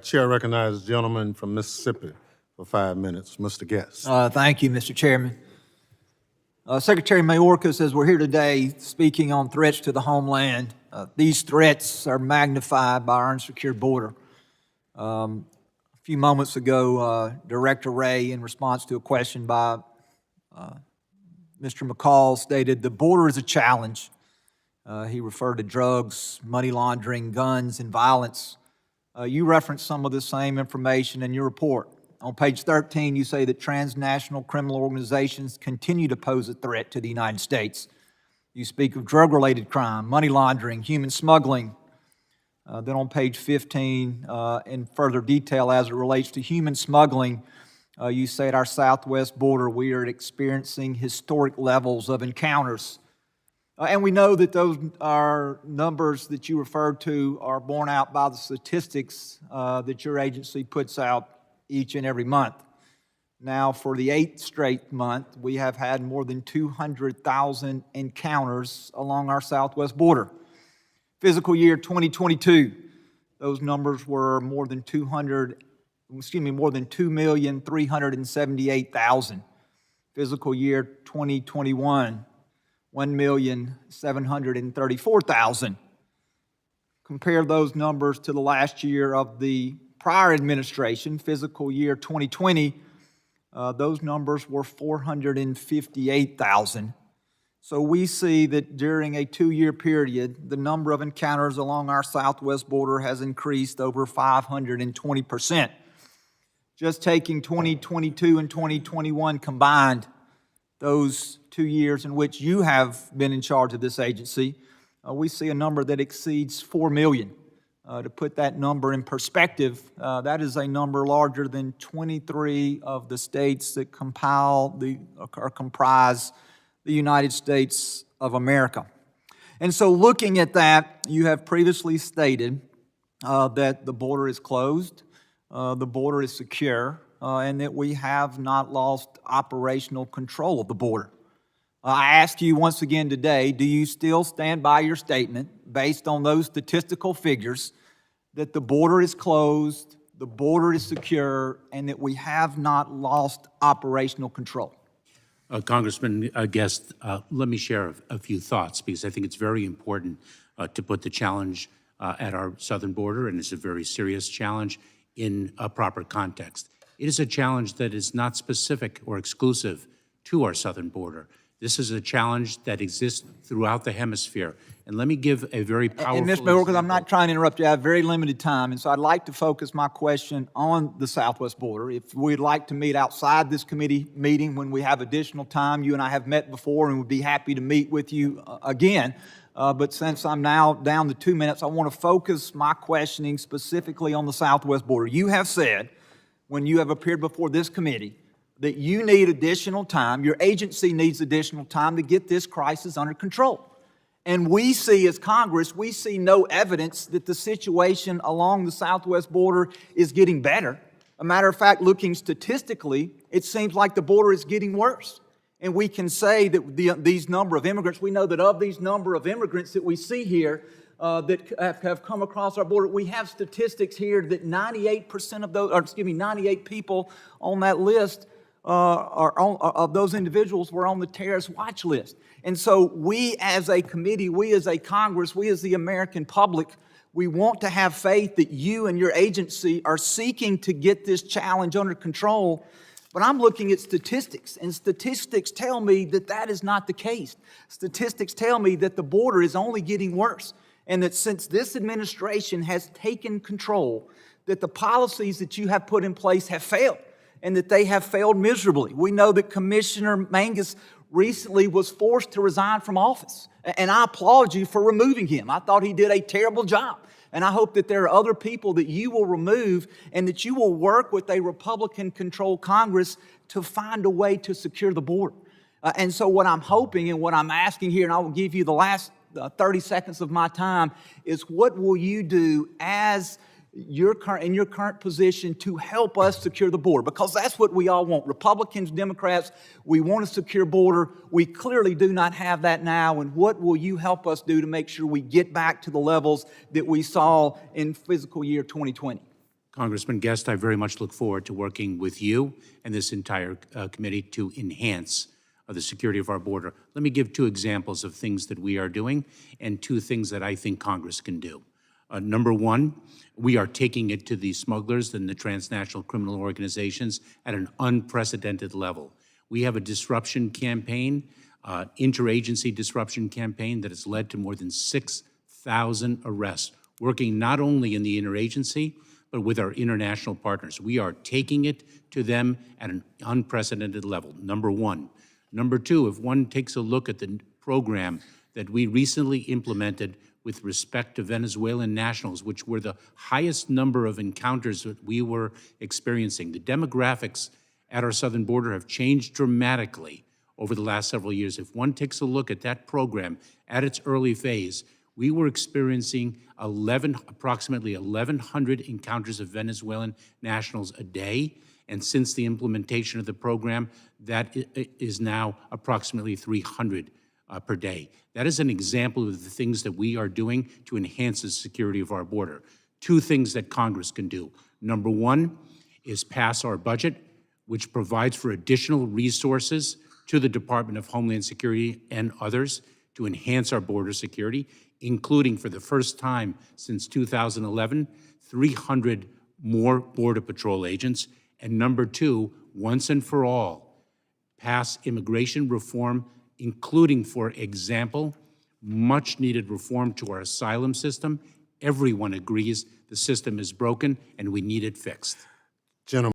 Chair recognizes the gentleman from Mississippi for 5 minutes, Mr. Guest. Thank you, Mr. Chairman. Secretary Mayorkas, as we're here today speaking on threats to the homeland, these threats are magnified by our unsecured border. A few moments ago, Director Wray, in response to a question by Mr. McCall, stated the border is a challenge. He referred to drugs, money laundering, guns, and violence. You referenced some of the same information in your report. On page 13, you say that transnational criminal organizations continue to pose a threat to the United States. You speak of drug-related crime, money laundering, human smuggling. Then on page 15, in further detail as it relates to human smuggling, you say at our southwest border we are experiencing historic levels of encounters. And we know that those are numbers that you referred to are borne out by the statistics that your agency puts out each and every month. Now, for the 8th straight month, we have had more than 200,000 encounters along our southwest border. Fiscal year 2022, those numbers were more than 2,378,000. Fiscal year 2021, 1,734,000. Compare those numbers to the last year of the prior administration, fiscal year 2020, those numbers were 458,000. So we see that during a 2-year period, the number of encounters along our southwest border has increased over 520%. Just taking 2022 and 2021 combined, those 2 years in which you have been in charge of this agency, we see a number that exceeds 4 million. To put that number in perspective, that is a number larger than 23 of the states that comprise the United States of America. And so looking at that, you have previously stated that the border is closed, the border is secure, and that we have not lost operational control of the border. I ask you once again today, do you still stand by your statement based on those statistical figures that the border is closed, the border is secure, and that we have not lost operational control? Congressman Guest, let me share a few thoughts because I think it's very important to put the challenge at our southern border, and it's a very serious challenge, in a proper context. It is a challenge that is not specific or exclusive to our southern border. This is a challenge that exists throughout the hemisphere. And let me give a very powerful And Ms. Mayorkas, I'm not trying to interrupt you. I have very limited time, and so I'd like to focus my question on the southwest border. If we'd like to meet outside this committee meeting when we have additional time, you and I have met before and would be happy to meet with you again. But since I'm now down to 2 minutes, I want to focus my questioning specifically on the southwest border. You have said, when you have appeared before this committee, that you need additional time, your agency needs additional time to get this crisis under control. And we see, as Congress, we see no evidence that the situation along the southwest border is getting better. A matter of fact, looking statistically, it seems like the border is getting worse. And we can say that these number of immigrants, we know that of these number of immigrants that we see here that have come across our border, we have statistics here that 98% of those, 98 people on that list of those individuals were on the terrorist watch list. And so we as a committee, we as a Congress, we as the American public, we want to have faith that you and your agency are seeking to get this challenge under control. But I'm looking at statistics, and statistics tell me that that is not the case. Statistics tell me that the border is only getting worse, and that since this administration has taken control, that the policies that you have put in place have failed, and that they have failed miserably. We know that Commissioner Mangus recently was forced to resign from office, and I applaud you for removing him. I thought he did a terrible job, and I hope that there are other people that you will remove and that you will work with a Republican-controlled Congress to find a way to secure the border. And so what I'm hoping and what I'm asking here, and I will give you the last 30 seconds of my time, is what will you do as in your current position to help us secure the border? Because that's what we all want. Republicans, Democrats, we want a secure border. We clearly do not have that now. And what will you help us do to make sure we get back to the levels that we saw in fiscal year 2020? Congressman Guest, I very much look forward to working with you and this entire committee to enhance the security of our border. Let me give 2 examples of things that we are doing and 2 things that I think Congress can do. Number 1, we are taking it to the smugglers and the transnational criminal organizations at an unprecedented level. We have a disruption campaign, interagency disruption campaign that has led to more than 6,000 arrests, working not only in the interagency, but with our international partners. We are taking it to them at an unprecedented level, number 1. Number 2, if one takes a look at the program that we recently implemented with respect to Venezuelan nationals, which were the highest number of encounters that we were experiencing. The demographics at our southern border have changed dramatically over the last several years. If one takes a look at that program at its early phase, we were experiencing approximately 1,100 encounters of Venezuelan nationals a day. And since the implementation of the program, that is now approximately 300 per day. That is an example of the things that we are doing to enhance the security of our border. 2 things that Congress can do. Number 1 is pass our budget, which provides for additional resources to the Department of Homeland Security and others to enhance our border security, including for the first time since 2011, 300 more Border Patrol agents. And number 2, once and for all, pass immigration reform, including, for example, much-needed reform to our asylum system. Everyone agrees the system is broken and we need it fixed. Gentlemen.